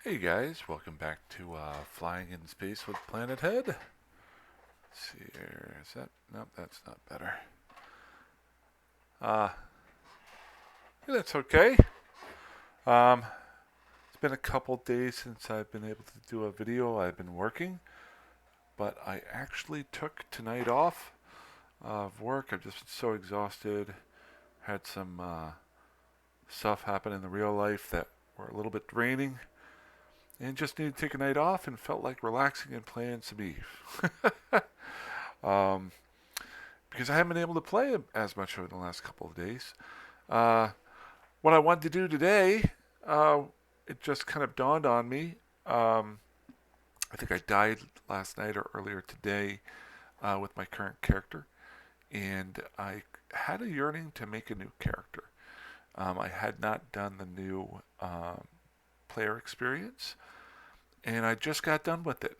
Hey guys, welcome back to Flying in Space with Planet Head. Let's see here, is that? Nope, that's not better. Uh, yeah, that's okay. Um, it's been a couple days since I've been able to do a video. I've been working, but I actually took tonight off of work. I've just been so exhausted. Had some stuff happen in the real life that were a little bit draining, and just needed to take a night off and felt like relaxing and playing some Eve. um, because I haven't been able to play as much over the last couple of days. Uh, what I wanted to do today, uh, it just kind of dawned on me. Um, I think I died last night or earlier today with my current character, and I had a yearning to make a new character. I had not done the new player experience, and I just got done with it.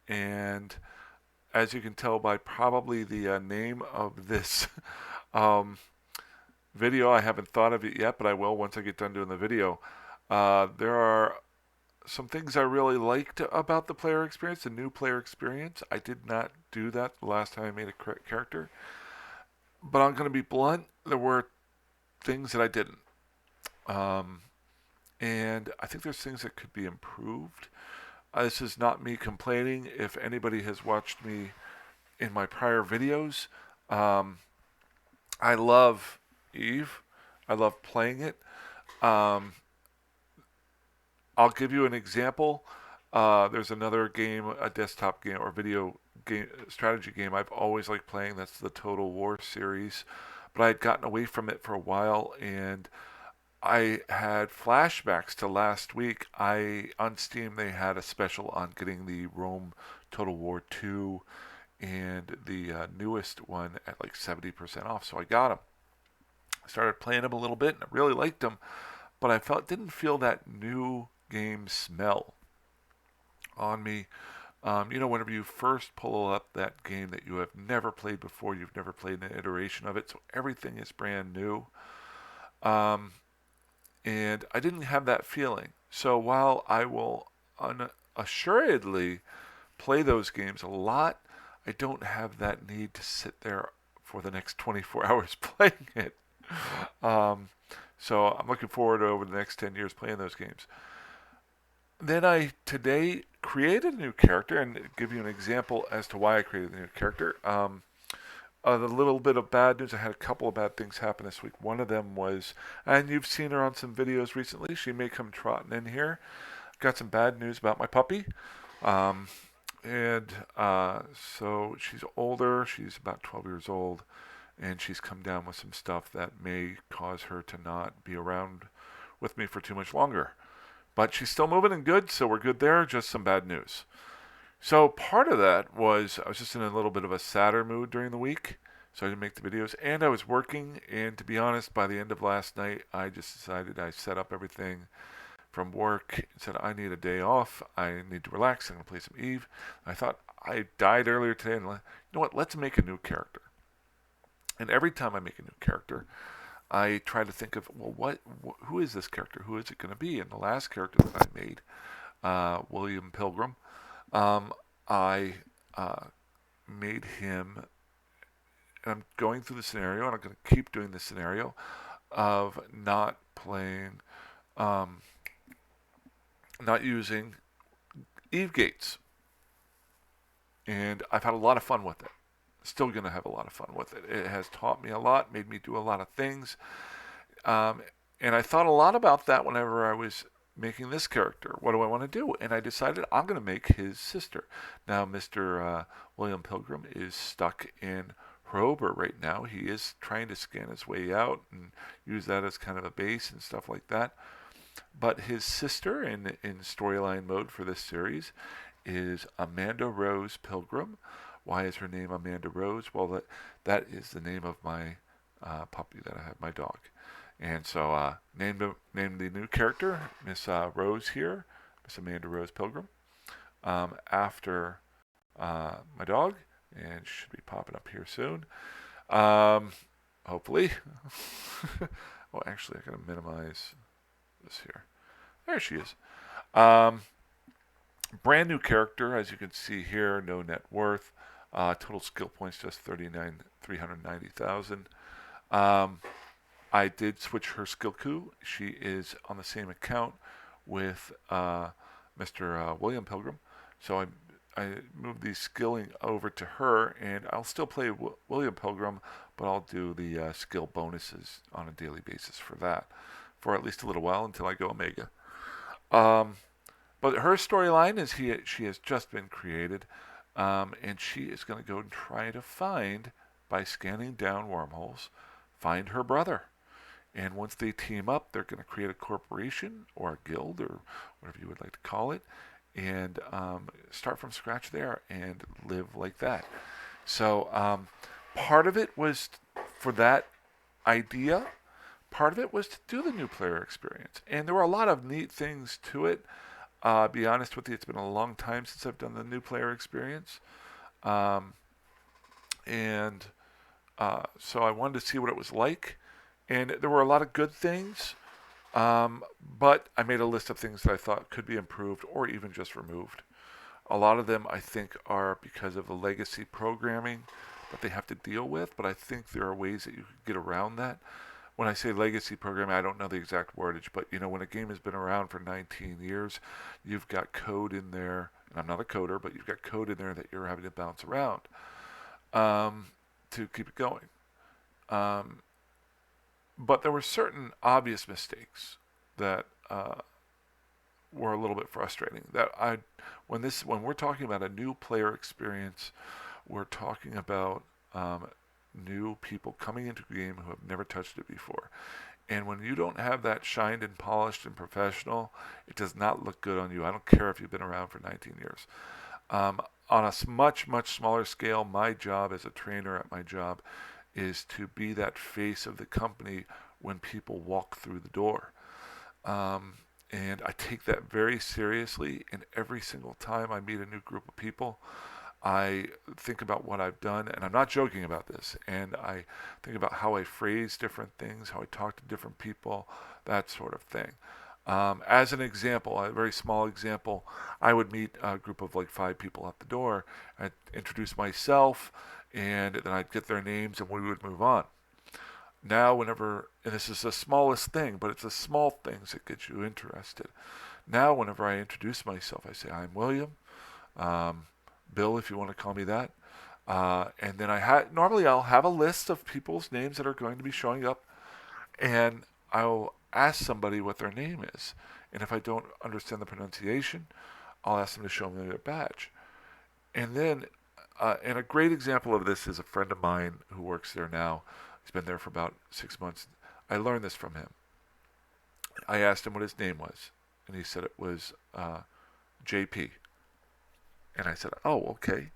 And as you can tell by probably the name of this um, video. I haven't thought of it yet, but I will once I get done doing the video. There are some things I really liked about the player experience, the new player experience. I did not do that the last time I made a character, but I'm going to be blunt. There were things that I didn't, um, and I think there's things that could be improved. This is not me complaining. If anybody has watched me in my prior videos, um, I love Eve. I love playing it. Um, I'll give you an example. There's another game, a desktop game or video game, strategy game I've always liked playing. That's the Total War series, but I had gotten away from it for a while, and I had flashbacks to last week. I on Steam they had a special on getting the Rome Total War 2 and the newest one at like 70% off. So I got them. I started playing them a little bit, and I really liked them, but I didn't feel that new game smell on me. Whenever you first pull up that game that you have never played before, you've never played an iteration of it, so everything is brand new. Um, and I didn't have that feeling. So while I will unassuredly play those games a lot, I don't have that need to sit there for the next 24 hours playing it. Um, so I'm looking forward to over the next 10 years playing those games. Then I today created a new character and give you an example as to why I created a new character. The little bit of bad news, I had a couple of bad things happen this week. One of them was, and you've seen her on some videos recently, she may come trotting in here. Got some bad news about my puppy. Um, and so she's older, she's about 12 years old, and she's come down with some stuff that may cause her to not be around with me for too much longer. But she's still moving and good, so we're good there. Just some bad news. So part of that was I was just in a little bit of a sadder mood during the week, so I didn't make the videos. And I was working, and to be honest, by the end of last night, I just decided I set up everything from work and said I need a day off. I need to relax. I'm gonna play some Eve. I thought I died earlier today, and you know what? Let's make a new character. And every time I make a new character, I try to think of well, who is this character? Who is it going to be? And the last character that I made, William Pilgrim, um, I made him. And I'm going through the scenario, and I'm going to keep doing the scenario of not playing, um, not using Eve Gates, and I've had a lot of fun with it. Still going to have a lot of fun with it. It has taught me a lot, made me do a lot of things. Um, and I thought a lot about that whenever I was making this character. What do I want to do? And I decided I'm going to make his sister. Now, Mr. William Pilgrim is stuck in Hrober right now. He is trying to scan his way out and use that as kind of a base and stuff like that. But his sister in storyline mode for this series is Amanda Rose Pilgrim. Why is her name Amanda Rose? Well, that is the name of my puppy that I have, my dog. And so named the new character, Miss Rose here, Miss Amanda Rose Pilgrim, after my dog, and should be popping up here soon. Um, hopefully. Oh, actually, I gotta minimize this here. There she is. Um, Brand new character, as you can see here. No net worth. Total skill points just 390,000. I did switch her skill coup. She is on the same account with Mr. William Pilgrim. So I moved the skilling over to her, and I'll still play William Pilgrim, but I'll do the skill bonuses on a daily basis for that for at least a little while until I go Omega. Um, but her storyline is she has just been created, and she is going to go and try to find, by scanning down wormholes, find her brother. And once they team up, they're going to create a corporation or a guild or whatever you would like to call it, and start from scratch there and live like that. So part of it was for that idea. Part of it was to do the new player experience, and there were a lot of neat things to it. Be honest with you, it's been a long time since I've done the new player experience, um, and so I wanted to see what it was like. And there were a lot of good things, but I made a list of things that I thought could be improved or even just removed. A lot of them I think are because of the legacy programming that they have to deal with, but I think there are ways that you could get around that. When I say legacy programming, I don't know the exact wordage, but when a game has been around for 19 years, you've got code in there, and I'm not a coder, but you've got code in there that you're having to bounce around to keep it going. Um, but there were certain obvious mistakes that were a little bit frustrating. When we're talking about a new player experience, we're talking about new people coming into the game who have never touched it before. And when you don't have that shined and polished and professional, it does not look good on you. I don't care if you've been around for 19 years. On a much, much smaller scale, my job as a trainer at my job is to be that face of the company when people walk through the door. And I take that very seriously. And every single time I meet a new group of people, I think about what I've done, and I'm not joking about this. And I think about how I phrase different things, how I talk to different people, that sort of thing. As an example, a very small example, I would meet a group of like 5 people at the door. I'd introduce myself, and then I'd get their names, and we would move on. Now, and this is the smallest thing, but it's the small things that get you interested. Now, whenever I introduce myself, I say, I'm William. Um, Bill, if you want to call me that. And then normally I'll have a list of people's names that are going to be showing up, and I'll ask somebody what their name is. And if I don't understand the pronunciation, I'll ask them to show me their badge. And then, and a great example of this is a friend of mine who works there now. He's been there for about 6 months. I learned this from him. I asked him what his name was, and he said it was JP. And I said, "Oh, okay.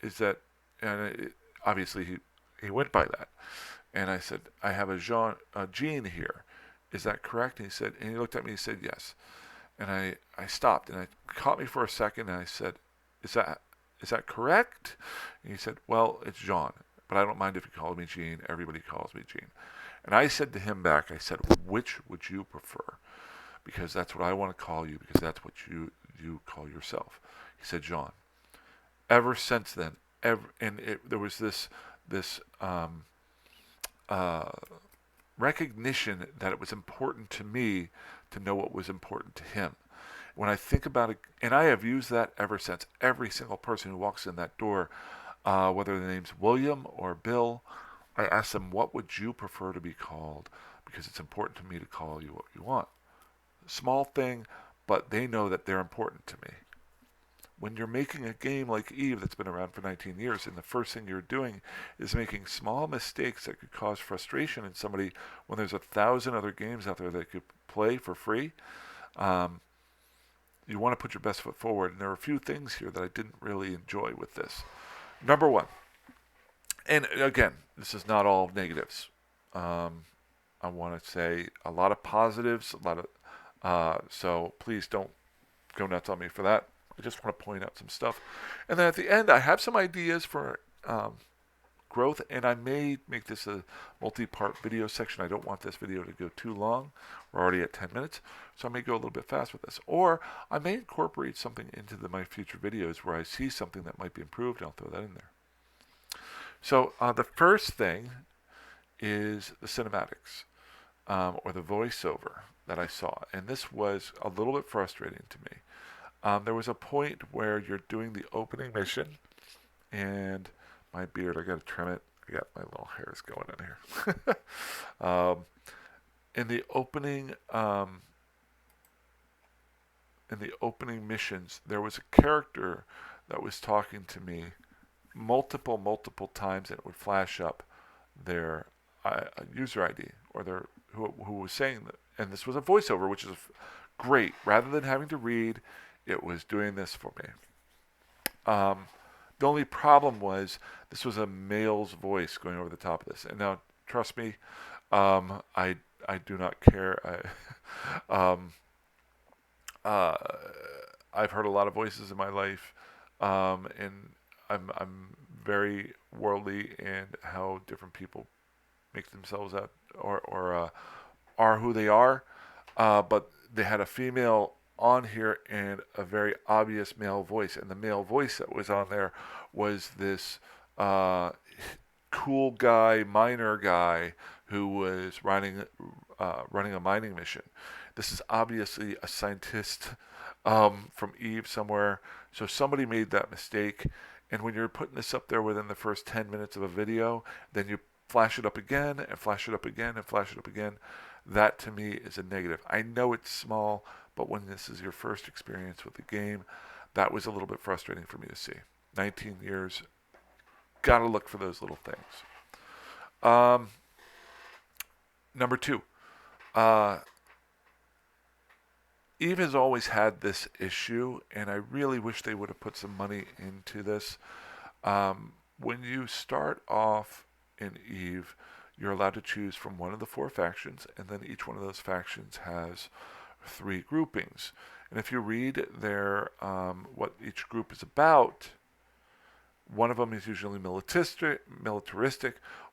Is that?" And obviously he went by that. And I said, "I have a Gene here. Is that correct?" And he looked at me and he said, "Yes." And I stopped, and it caught me for a second, and I said, "Is that correct?" And he said, "Well, it's Jean, but I don't mind if you call me Gene. Everybody calls me Gene." And I said to him back, I said, "Which would you prefer? Because that's what I want to call you, because that's what you call yourself." He said, "Jean." Ever since then, there was this uh, recognition that it was important to me to know what was important to him. When I think about it, and I have used that ever since. Every single person who walks in that door, whether the name's William or Bill, I ask them, "What would you prefer to be called?" Because it's important to me to call you what you want. Small thing, but they know that they're important to me. When you're making a game like Eve that's been around for 19 years, and the first thing you're doing is making small mistakes that could cause frustration in somebody when there's 1,000 other games out there that could play for free, um, you want to put your best foot forward. And there are a few things here that I didn't really enjoy with this. Number one, and again, this is not all negatives. I want to say a lot of positives, so please don't go nuts on me for that. I just want to point out some stuff. And then at the end, I have some ideas for growth, and I may make this a multi-part video section. I don't want this video to go too long. We're already at 10 minutes, so I may go a little bit fast with this. Or I may incorporate something into my future videos where I see something that might be improved, and I'll throw that in there. So the first thing is the cinematics, or the voiceover that I saw. And this was a little bit frustrating to me. There was a point where you're doing the opening mission, and my beard, I got to trim it. I got my little hairs going in here. In the opening missions, there was a character that was talking to me multiple times, and it would flash up their user ID or their who was saying that. And this was a voiceover, which is great. Rather than having to read, it was doing this for me. The only problem was this was a male's voice going over the top of this. And now, trust me, I do not care. I've heard a lot of voices in my life, and I'm very worldly in how different people make themselves out or are who they are. But they had a female on here and a very obvious male voice, and the male voice that was on there was this cool guy, miner guy who was running a mining mission. This is obviously a scientist from Eve somewhere. So somebody made that mistake. And when you're putting this up there within the first 10 minutes of a video, then you flash it up again and flash it up again and flash it up again. That to me is a negative. I know it's small, but when this is your first experience with the game, that was a little bit frustrating for me to see. 19 years, gotta look for those little things. Number two, Eve has always had this issue, and I really wish they would have put some money into this. When you start off in Eve, you're allowed to choose from one of the 4 factions, and then each one of those factions has 3 groupings. And if you read their what each group is about, one of them is usually militaristic,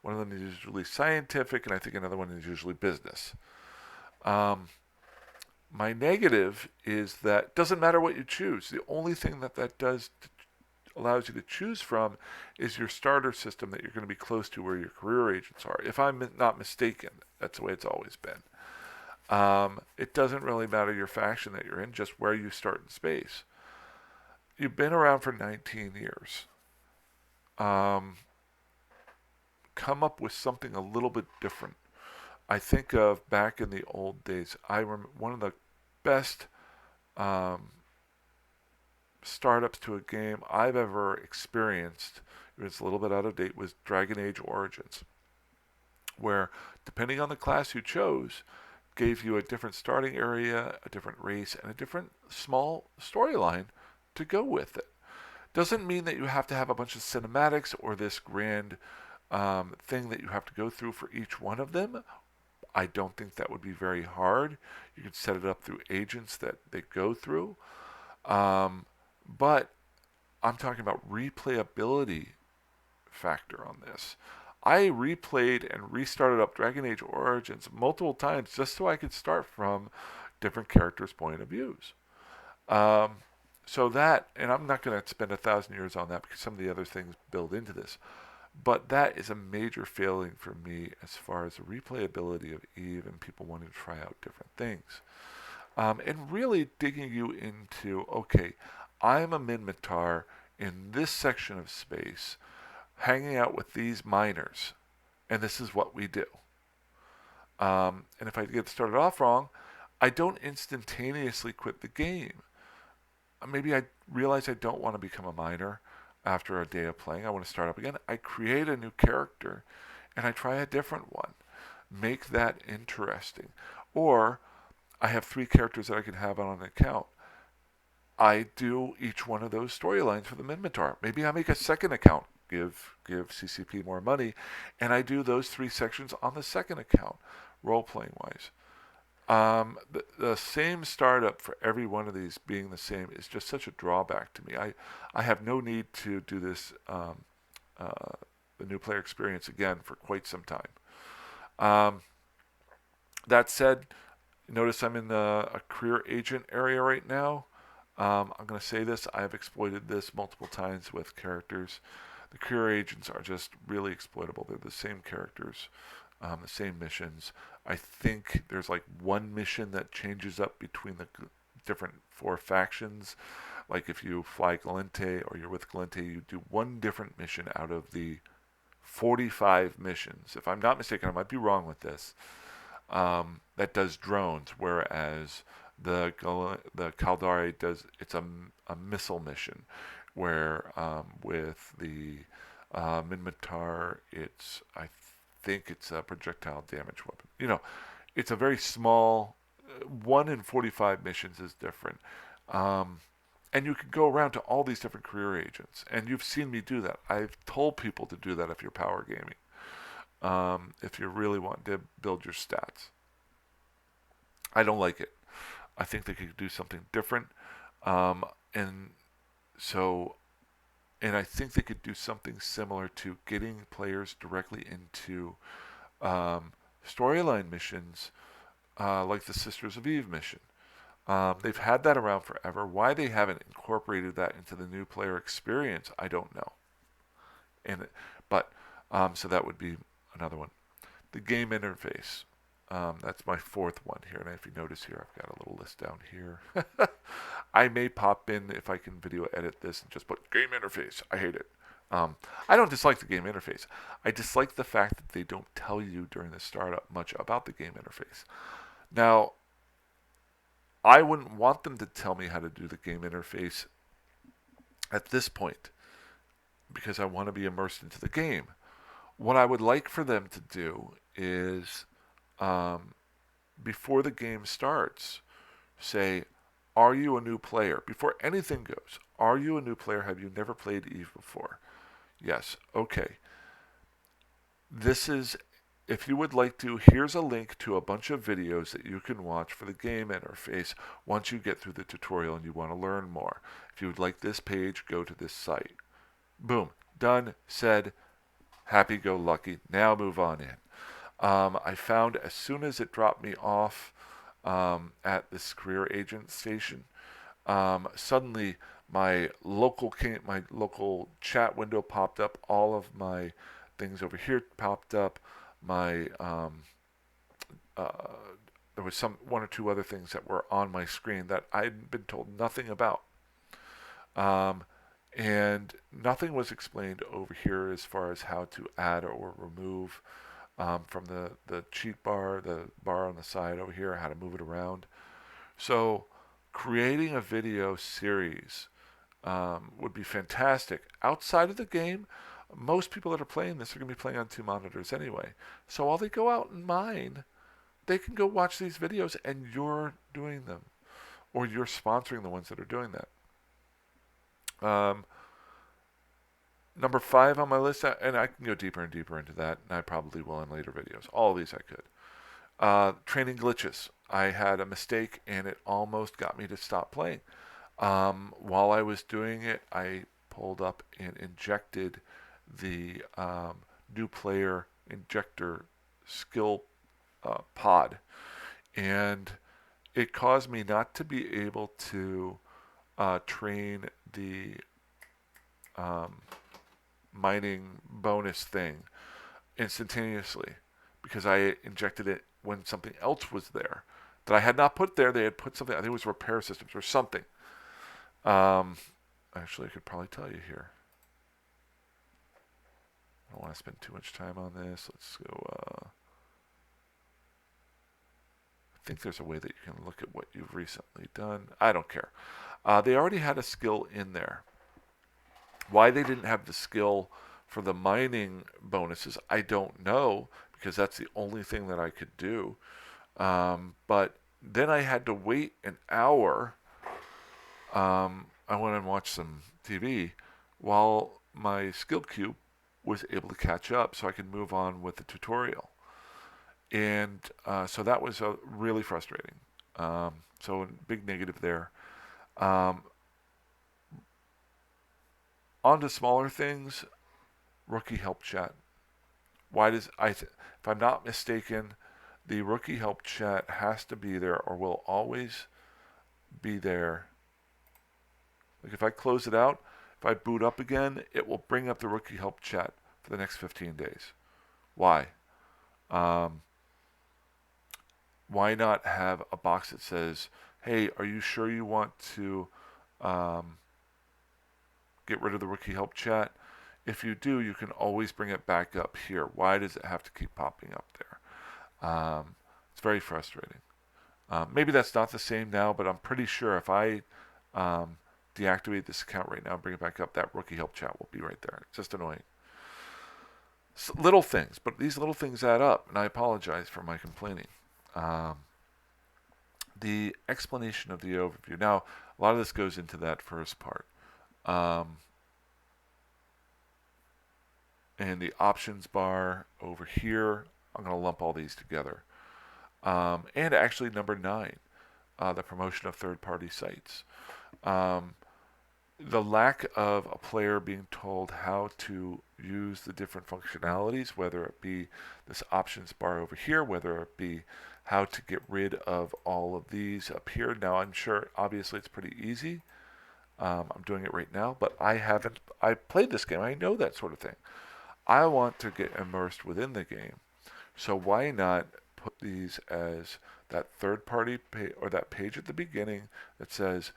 one of them is usually scientific, and I think another one is usually business. My negative is that it doesn't matter what you choose. The only thing that does allows you to choose from is your starter system that you're going to be close to where your career agents are. If I'm not mistaken, that's the way it's always been. It doesn't really matter your faction that you're in, just where you start in space. You've been around for 19 years. Come up with something a little bit different. I think of back in the old days, I remember one of the best startups to a game I've ever experienced, it's a little bit out of date, was Dragon Age Origins, where depending on the class you chose, gave you a different starting area, a different race, and a different small storyline to go with it. Doesn't mean that you have to have a bunch of cinematics or this grand thing that you have to go through for each one of them. I don't think that would be very hard. You could set it up through agents that they go through. But I'm talking about replayability factor on this. I replayed and restarted up Dragon Age Origins multiple times just so I could start from different characters' point of views. So that, and I'm not going to spend 1,000 years on that because some of the other things build into this. But that is a major failing for me as far as the replayability of Eve and people wanting to try out different things. And really digging you into, okay, I'm a Minmatar in this section of space, hanging out with these miners, and this is what we do. And if I get started off wrong, I don't instantaneously quit the game. Maybe I realize I don't want to become a miner after a day of playing. I want to start up again. I create a new character and I try a different one. Make that interesting. Or I have 3 characters that I can have on an account. I do each one of those storylines for the Minmatar. Maybe I make a second account, give CCP more money, and I do those 3 sections on the second account, role-playing wise. The same startup for every one of these being the same is just such a drawback to me. I have no need to do this the new player experience again for quite some time. Um, that said, notice I'm in a career agent area right now. I'm going to say this. I've exploited this multiple times with characters. The career agents are just really exploitable. They're the same characters, the same missions. I think there's like one mission that changes up between the different four factions. Like if you fly Galente or you're with Galente, you do one different mission out of the 45 missions. If I'm not mistaken, I might be wrong with this. That does drones, whereas the Caldari does it's a missile mission, where with the Minmatar I think it's a projectile damage weapon. It's a very small. 1 in 45 missions is different. Um, and you can go around to all these different career agents, and you've seen me do that. I've told people to do that if you're power gaming, if you really want to build your stats. I don't like it. I think they could do something different, um, and so, and I think they could do something similar to getting players directly into um, storyline missions, like the Sisters of Eve mission. They've had that around forever. Why they haven't incorporated that into the new player experience, I don't know. And but so that would be another one. The game interface. That's my fourth one here. And if you notice here, I've got a little list down here. I may pop in if I can video edit this and just put game interface. I hate it. I don't dislike the game interface. I dislike the fact that they don't tell you during the startup much about the game interface. Now, I wouldn't want them to tell me how to do the game interface at this point because I want to be immersed into the game. What I would like for them to do is, before the game starts, say, are you a new player? Before anything goes, are you a new player? Have you never played Eve before? Yes. Okay. This is, if you would like to, here's a link to a bunch of videos that you can watch for the game interface once you get through the tutorial and you want to learn more. If you would like this page, go to this site. Boom. Done. Said. Happy go lucky. Now move on in. I found as soon as it dropped me off at this career agent station, suddenly my local chat window popped up. All of my things over here popped up. My there was one or two other things that were on my screen that I'd been told nothing about. And nothing was explained over here as far as how to add or remove from the cheat bar, the bar on the side over here, how to move it around. So creating a video series would be fantastic. Outside of the game, most people that are playing this are going to be playing on 2 monitors anyway. So while they go out and mine, they can go watch these videos and you're doing them. Or you're sponsoring the ones that are doing that. Number 5 on my list, and I can go deeper and deeper into that, and I probably will in later videos. All of these I could. Training glitches. I had a mistake, and it almost got me to stop playing. While I was doing it, I pulled up and injected the new player injector skill pod, and it caused me not to be able to train the mining bonus thing instantaneously because I injected it when something else was there that I had not put there. They had put something, I think it was repair systems or something. Actually, I could probably tell you here. I don't want to spend too much time on this. Let's go. I think there's a way that you can look at what you've recently done. I don't care. They already had a skill in there. Why they didn't have the skill for the mining bonuses, I don't know, because that's the only thing that I could do. But then I had to wait an hour. I went and watched some TV while my skill cube was able to catch up so I could move on with the tutorial. And so that was really frustrating. So a big negative there. On to smaller things. rookie help chat. Why does if I'm not mistaken, the rookie help chat has to be there or will always be there. Like if I close it out, if I boot up again, it will bring up the rookie help chat for the next 15 days. Why? Um, why not have a box that says, hey, are you sure you want to um, get rid of the rookie help chat? If you do, you can always bring it back up here. Why does it have to keep popping up there? It's very frustrating. Maybe that's not the same now, but I'm pretty sure if I deactivate this account right now and bring it back up, that rookie help chat will be right there. It's just annoying. Little things, but these little things add up, and I apologize for my complaining. The explanation of the overview. Now, a lot of this goes into that first part. And the options bar over here, I'm going to lump all these together. And actually number 9, the promotion of third-party sites. The lack of a player being told how to use the different functionalities, whether it be this options bar over here, whether it be how to get rid of all of these up here. Now, I'm sure, obviously, it's pretty easy. I'm doing it right now, but I played this game. I know that sort of thing. I want to get immersed within the game. So why not put these as that third-party page or that page at the beginning that says,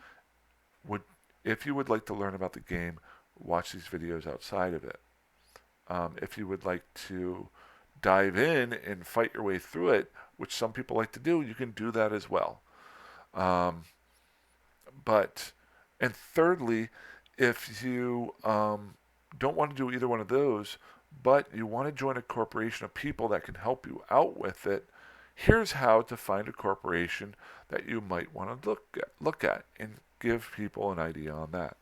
if you would like to learn about the game, watch these videos outside of it. If you would like to dive in and fight your way through it, which some people like to do, you can do that as well. And thirdly, if you don't want to do either one of those, but you want to join a corporation of people that can help you out with it, here's how to find a corporation that you might want to look at and give people an idea on that.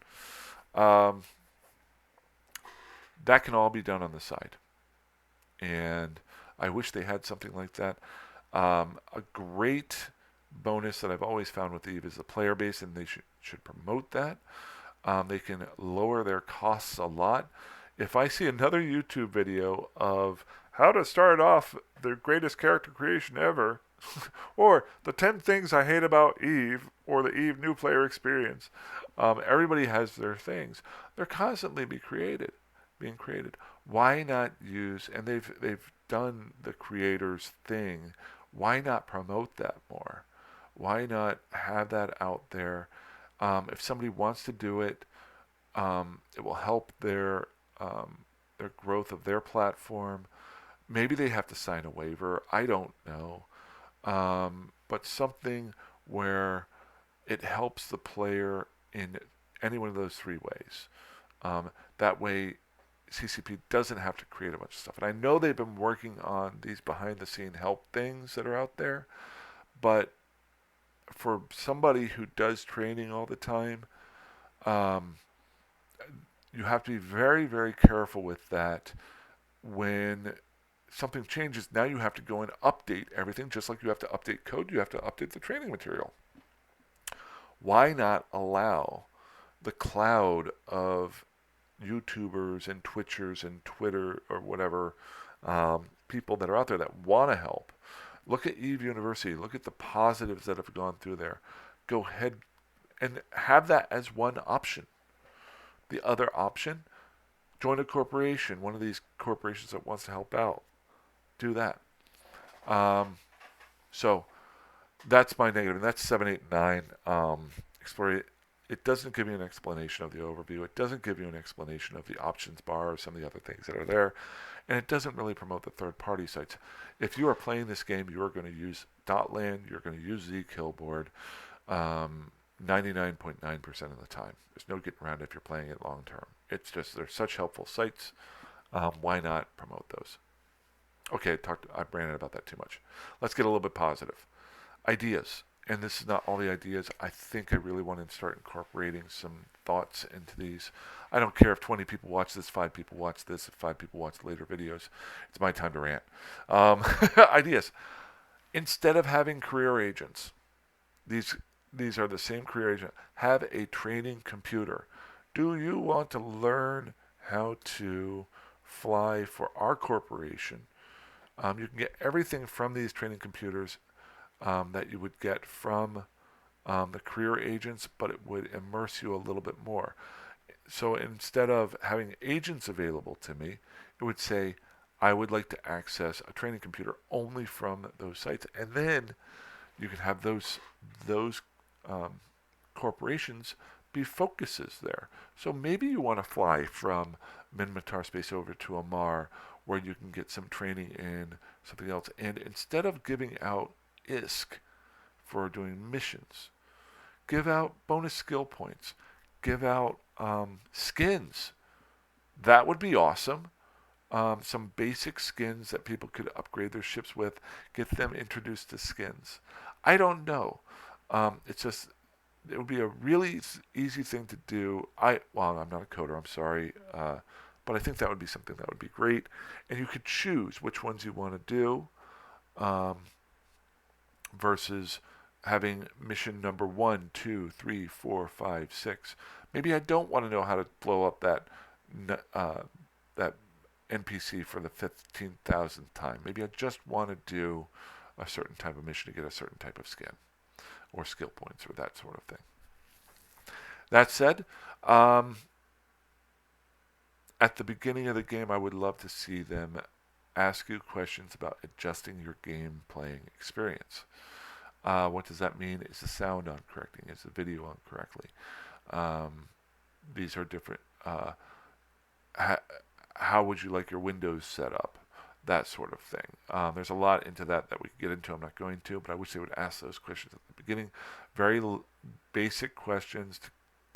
That can all be done on the side. And I wish they had something like that. A great bonus that I've always found with Eve is the player base, and they should promote that. They can lower their costs a lot. If I see another YouTube video of how to start off the greatest character creation ever, or the 10 things I hate about Eve, or the Eve new player experience, everybody has their things. They're constantly being created. Why not use, and they've done the creators thing, why not promote that more? Why not have that out there? If somebody wants to do it, it will help their growth of their platform. Maybe they have to sign a waiver. I don't know. But something where it helps the player in any one of those 3 ways. That way, CCP doesn't have to create a bunch of stuff. And I know they've been working on these behind-the-scene help things that are out there, but for somebody who does training all the time, you have to be very, very careful with that. When something changes, now you have to go and update everything, just like you have to update code, you have to update the training material. Why not allow the cloud of YouTubers and Twitchers and Twitter or whatever people that are out there that want to help? Look at Eve University. Look at the positives that have gone through there. Go ahead and have that as one option. The other option, join a corporation, one of these corporations that wants to help out. Do that. So that's my negative, and that's 7, 8, 9. Explore it. It doesn't give you an explanation of the overview. It doesn't give you an explanation of the options bar or some of the other things that are there. And it doesn't really promote the third-party sites. If you are playing this game, you are going to use Dotland, you're going to use ZKillboard 99.9% of the time. There's no getting around if you're playing it long term. It's just, they're such helpful sites. Why not promote those? Okay, I've ranted about that too much. Let's get a little bit positive. Ideas. And this is not all the ideas. I think I really want to start incorporating some thoughts into these. I don't care if 20 people watch this, 5 people watch this, if 5 people watch later videos. It's my time to rant. Ideas. Instead of having career agents, these are the same career agent, have a training computer. Do you want to learn how to fly for our corporation. You can get everything from these training computers that you would get from the career agents, but it would immerse you a little bit more. So instead of having agents available to me, it would say, I would like to access a training computer only from those sites. And then you can have those um, corporations be focuses there. So maybe you want to fly from Minmatar Space over to Amar, where you can get some training in something else. And instead of giving out ISK for doing missions, give out bonus skill points, give out skins. That would be awesome. Some basic skins that people could upgrade their ships with, get them introduced to skins. I don't know. It's just it would be a really easy thing to do. Well, I'm not a coder. I'm sorry, but I think that would be something that would be great. And you could choose which ones you want to do, um, versus having mission number 1, 2, 3, 4, 5, 6. Maybe I don't want to know how to blow up that NPC for the 15,000th time. Maybe I just want to do a certain type of mission to get a certain type of skin or skill points or that sort of thing. That said, at the beginning of the game, I would love to see them ask you questions about adjusting your game playing experience. What does that mean? Is the sound on correctly? Is the video on correctly? These are different. How would you like your windows set up? That sort of thing. There's a lot into that we could get into. I'm not going to, but I wish they would ask those questions at the beginning. Very basic questions to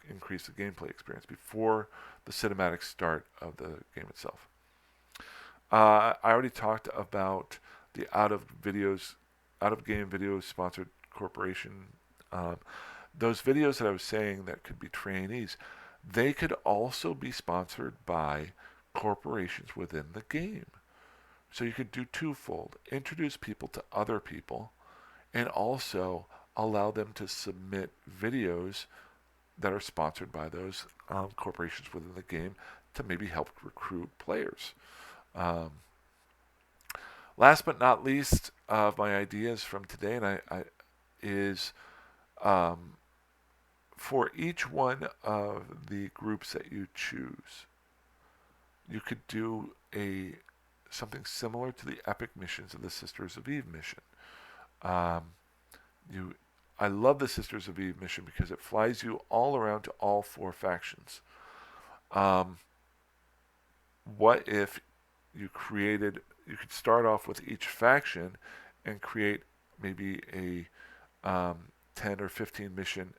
increase the gameplay experience before the cinematic start of the game itself. I already talked about the out of game videos sponsored corporation. Those videos that I was saying that could be trainees, they could also be sponsored by corporations within the game. So you could do twofold: introduce people to other people, and also allow them to submit videos that are sponsored by those corporations within the game to maybe help recruit players. Um, Last but not least of my ideas from today, is for each one of the groups that you choose, you could do something similar to the epic missions of the Sisters of Eve mission. Um, I love the Sisters of Eve mission because it flies you all around to all 4 factions. What if you could start off with each faction and create maybe a 10 or 15 mission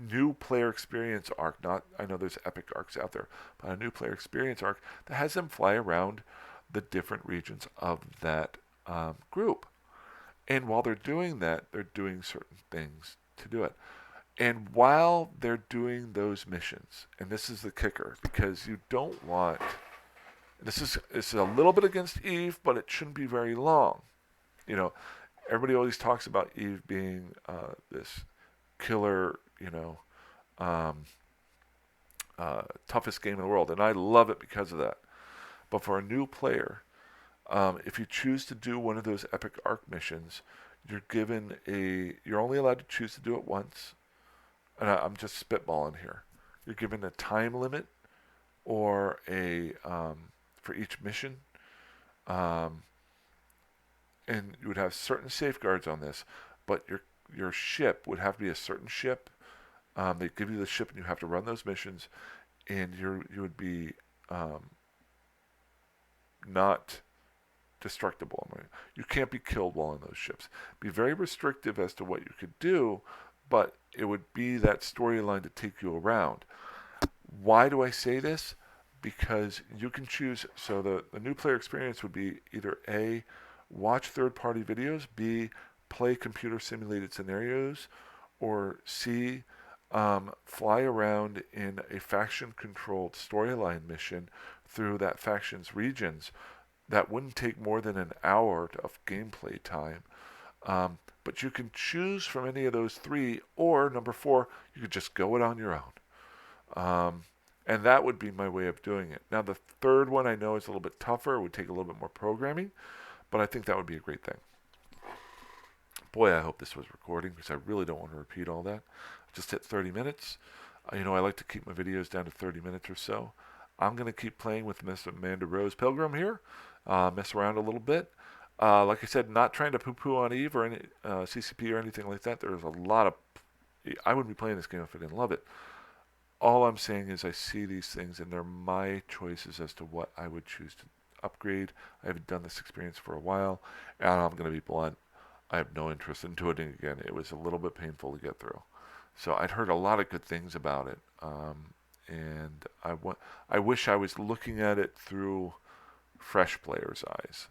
new player experience arc. I know there's epic arcs out there, but a new player experience arc that has them fly around the different regions of that group. And while they're doing that, they're doing certain things to do it. And while they're doing those missions, and this is the kicker, because you don't want, this is a little bit against Eve, but it shouldn't be very long. Everybody always talks about Eve being this killer, toughest game in the world, and I love it because of that. But for a new player, if you choose to do one of those epic arc missions, you're only allowed to choose to do it once. And I'm just spitballing here. You're given a time limit or for each mission. And you would have certain safeguards on this, but your ship would have to be a certain ship. They give you the ship, and you have to run those missions, and you would be not destructible. You can't be killed while in those ships. Be very restrictive as to what you could do, but it would be that storyline to take you around. Why do I say this? Because you can choose. So the new player experience would be either A, watch third-party videos, B, play computer simulated scenarios, or C, fly around in a faction-controlled storyline mission through that faction's regions. That wouldn't take more than an hour of gameplay time. But you can choose from any of those 3, or number 4, you could just go it on your own. And that would be my way of doing it. Now, the third one I know is a little bit tougher. It would take a little bit more programming, but I think that would be a great thing. Boy, I hope this was recording because I really don't want to repeat all that. I just hit 30 minutes. I like to keep my videos down to 30 minutes or so. I'm going to keep playing with Miss Amanda Rose Pilgrim here, mess around a little bit. Like I said, not trying to poo-poo on Eve or any CCP or anything like that. There's a lot of... I wouldn't be playing this game if I didn't love it. All I'm saying is I see these things and they're my choices as to what I would choose to upgrade. I haven't done this experience for a while, and I'm going to be blunt. I have no interest in doing it again. It was a little bit painful to get through. So I'd heard a lot of good things about it, and I wish I was looking at it through fresh players' eyes,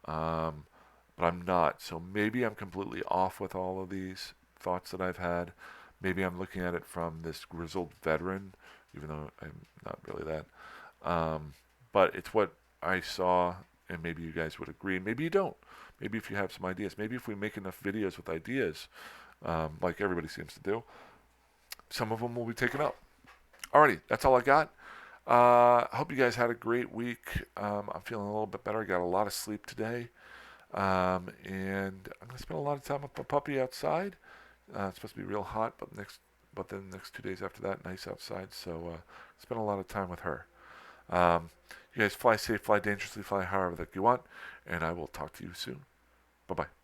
but I'm not. So maybe I'm completely off with all of these thoughts that I've had. Maybe I'm looking at it from this grizzled veteran, even though I'm not really that. But it's what I saw, and maybe you guys would agree. Maybe you don't. Maybe if you have some ideas. Maybe if we make enough videos with ideas, like everybody seems to do, some of them will be taken up. Alrighty, that's all I got. I hope you guys had a great week. I'm feeling a little bit better. I got a lot of sleep today. And I'm going to spend a lot of time with my puppy outside. It's supposed to be real hot, but then the next 2 days after that, nice outside. So spend a lot of time with her. You guys fly safe, fly dangerously, fly however that you want, and I will talk to you soon. Bye-bye.